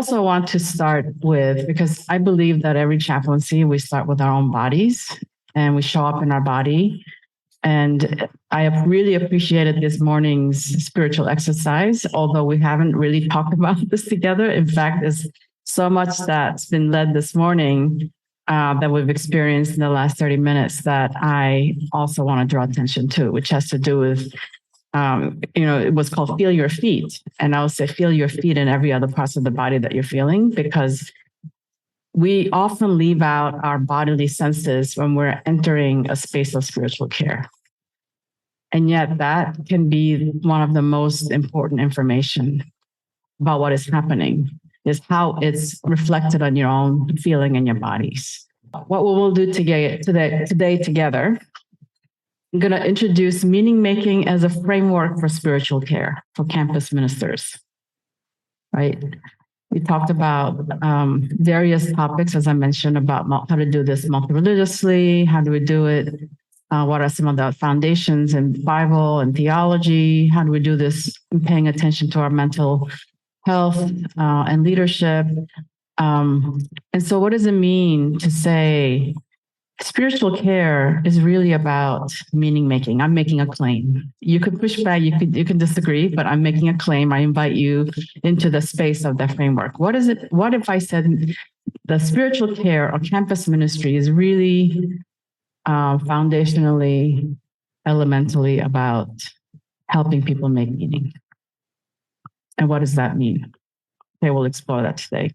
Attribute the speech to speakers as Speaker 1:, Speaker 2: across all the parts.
Speaker 1: also want to start with, because I believe that every chaplaincy, we start with our own bodies and we show up in our body. And I have really appreciated this morning's spiritual exercise, although we haven't really talked about this together. In fact, there's so much that's been led this morning that we've experienced in the last 30 minutes that I also want to draw attention to, which has to do with, it was called feel your feet. And I would say feel your feet in every other parts of the body that you're feeling, because we often leave out our bodily senses when we're entering a space of spiritual care. And yet that can be one of the most important information about what is happening, is how it's reflected on your own feeling in your bodies. What we will do today together, I'm going to introduce meaning making as a framework for spiritual care for campus ministers, right? We talked about various topics, as I mentioned, about how to do this multi-religiously, how do we do it, what are some of the foundations in Bible and theology, how do we do this in paying attention to our mental health and leadership. And so what does it mean to say spiritual care is really about meaning making? I'm making a claim. You could push back, you can disagree, but I'm making a claim. I invite you into the space of that framework. What is it? What if I said the spiritual care or campus ministry is really foundationally, elementally about helping people make meaning? And what does that mean? Okay, we'll explore that today.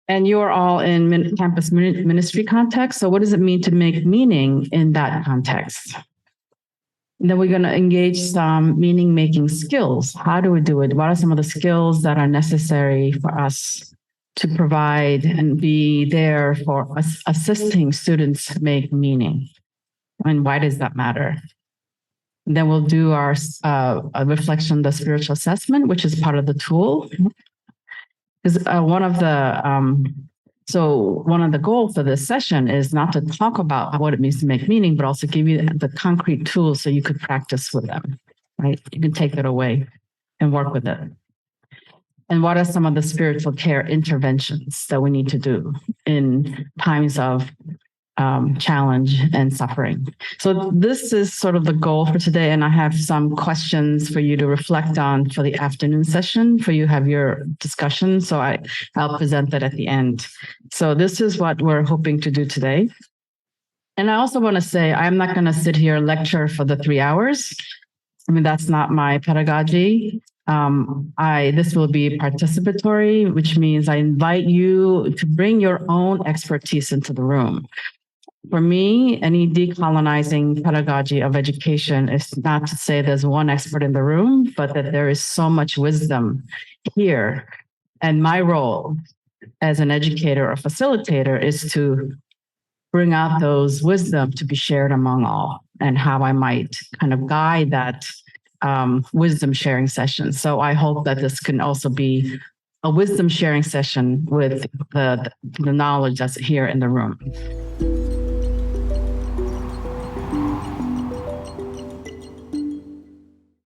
Speaker 1: And you're all in campus ministry context. So what does it mean to make meaning in that context? And then we're going to engage some meaning-making skills. How do we do it? What are some of the skills that are necessary for us to provide and be there for us assisting students make meaning? And why does that matter? And then we'll do our a reflection on the spiritual assessment, which is part of the tool. Because one of the goals of this session is not to talk about what it means to make meaning, but also give you the concrete tools so you could practice with them, right? You can take it away and work with it. And what are some of the spiritual care interventions that we need to do in times of challenge and suffering? So this is sort of the goal for today. And I have some questions for you to reflect on for the afternoon session, for you to have your discussion. So I'll present that at the end. So this is what we're hoping to do today. And I also want to say, I'm not going to sit here and lecture for the 3 hours. I mean, that's not my pedagogy. This will be participatory, which means I invite you to bring your own expertise into the room. For me, any decolonizing pedagogy of education is not to say there's one expert in the room, but that there is so much wisdom here. And my role as an educator or facilitator is to bring out those wisdom to be shared among all, and how I might kind of guide that wisdom sharing session. So I hope that this can also be a wisdom sharing session with the knowledge that's here in the room.